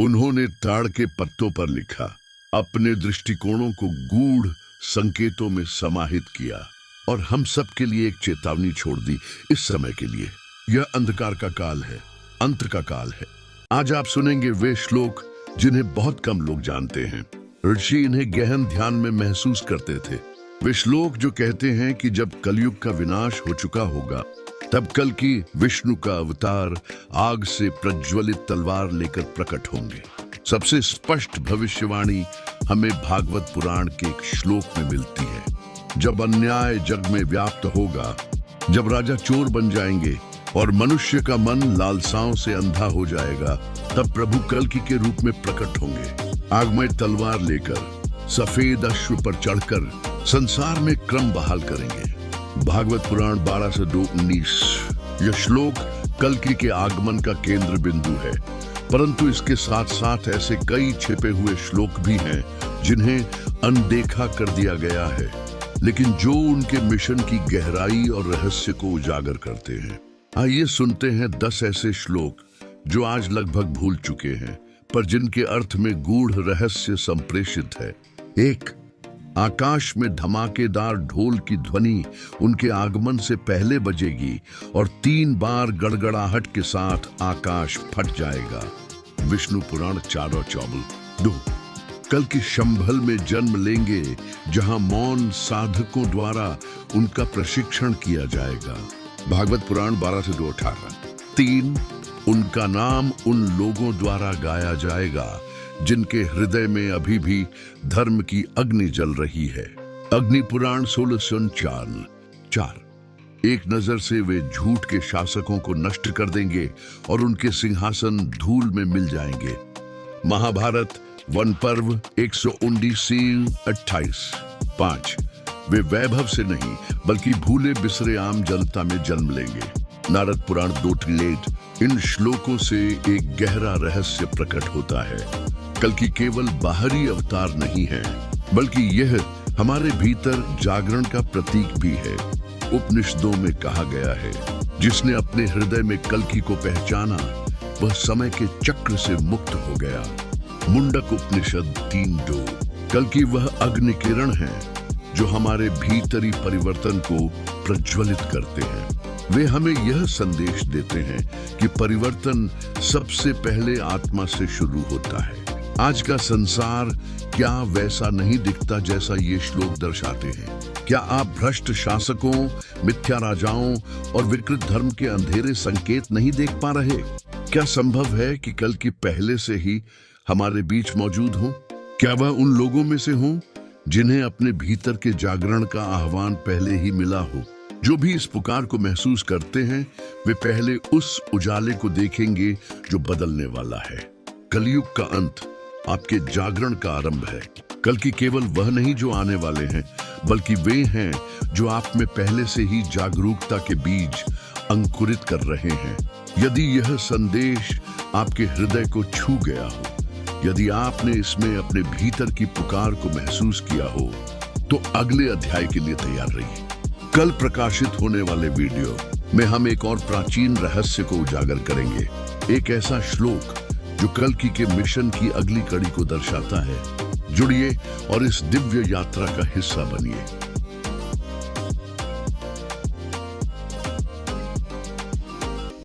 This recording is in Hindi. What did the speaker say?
उन्होंने ताड़ के पत्तों पर लिखा, अपने दृष्टिकोणों को गूढ़ संकेतों में समाहित किया और हम सब के लिए एक चेतावनी छोड़ दी। इस समय के लिए यह अंधकार का काल है, अंत का काल है। आज आप सुनेंगे वे श्लोक जिन्हें बहुत कम लोग जानते हैं। ऋषि इन्हें गहन ध्यान में महसूस करते थे। वे श्लोक जो कहते हैं कि जब कलयुग का विनाश हो चुका होगा तब कल की विष्णु का अवतार आग से प्रज्वलित तलवार लेकर प्रकट होंगे। सबसे स्पष्ट भविष्यवाणी हमें भागवत पुराण के एक श्लोक में मिलती है। जब अन्याय जग में व्याप्त होगा, जब राजा चोर बन जाएंगे और मनुष्य का मन लालसाओं से अंधा हो जाएगा, तब प्रभु कल्कि के रूप में प्रकट होंगे, आगमय तलवार लेकर, सफेद अश्व पर चढ़कर संसार में क्रम बहाल करेंगे। भागवत पुराण 12 से 2:19। यह श्लोक कल्कि के आगमन का केंद्र बिंदु है, परंतु इसके साथ साथ ऐसे कई छिपे हुए श्लोक भी हैं जिन्हें अनदेखा कर दिया गया है, लेकिन जो उनके मिशन की गहराई और रहस्य को उजागर करते हैं। आइए सुनते हैं 10 ऐसे श्लोक जो आज लगभग भूल चुके हैं, पर जिनके अर्थ में गूढ़ रहस्य संप्रेषित है। 1. आकाश में धमाकेदार ढोल की ध्वनि उनके आगमन से पहले बजेगी और 3 बार गड़गड़ाहट के साथ आकाश फट जाएगा। विष्णु पुराण 4:24। 2. कल्कि शंभल में जन्म लेंगे, जहां मौन साधकों द्वारा उनका प्रशिक्षण किया जाएगा। भागवत पुराण 12 से 2:18। 3. उनका नाम उन लोगों द्वारा गाया जाएगा जिनके हृदय में अभी भी धर्म की अग्नि जल रही है। अग्नि पुराण 16:4। एक नजर से वे झूठ के शासकों को नष्ट कर देंगे और उनके सिंहासन धूल में मिल जाएंगे। महाभारत वन पर्व 119:28। 5. वे वैभव से नहीं बल्कि भूले बिसरे आम जनता में जन्म लेंगे। नारद पुराण 2:8। इन श्लोकों से एक गहरा रहस्य प्रकट होता है। कल्कि केवल बाहरी अवतार नहीं है, बल्कि यह हमारे भीतर जागरण का प्रतीक भी है। उपनिषदों में कहा गया है, जिसने अपने हृदय में कल्कि को पहचाना वह समय के चक्र से मुक्त हो गया। मुंडक उपनिषद 3:2। कल्कि वह अग्नि किरण है जो हमारे भीतरी परिवर्तन को प्रज्वलित करते हैं। वे हमें यह संदेश देते हैं कि परिवर्तन सबसे पहले आत्मा से शुरू होता है। आज का संसार क्या वैसा नहीं दिखता जैसा ये श्लोक दर्शाते हैं? क्या आप भ्रष्ट शासकों, मिथ्या राजाओं और विकृत धर्म के अंधेरे संकेत नहीं देख पा रहे? क्या संभव है कि कल्कि पहले से ही हमारे बीच मौजूद हो? क्या वह उन लोगों में से हो जिन्हें अपने भीतर के जागरण का आह्वान पहले ही मिला हो? जो भी इस पुकार को महसूस करते हैं, वे पहले उस उजाले को देखेंगे जो बदलने वाला है। कलयुग का अंत आपके जागरण का आरंभ है। कल्कि केवल वह नहीं जो आने वाले हैं, बल्कि वे हैं जो आप में पहले से ही जागरूकता के बीज अंकुरित कर रहे हैं। यदि यह संदेश आपके हृदय को छू गया हो, यदि आपने इसमें अपने भीतर की पुकार को महसूस किया हो, तो अगले अध्याय के लिए तैयार रहिए। कल प्रकाशित होने वाले वीडियो में हम एक और प्राचीन रहस्य को उजागर करेंगे, एक ऐसा श्लोक जो कल्कि के मिशन की अगली कड़ी को दर्शाता है। जुड़िए और इस दिव्य यात्रा का हिस्सा बनिए।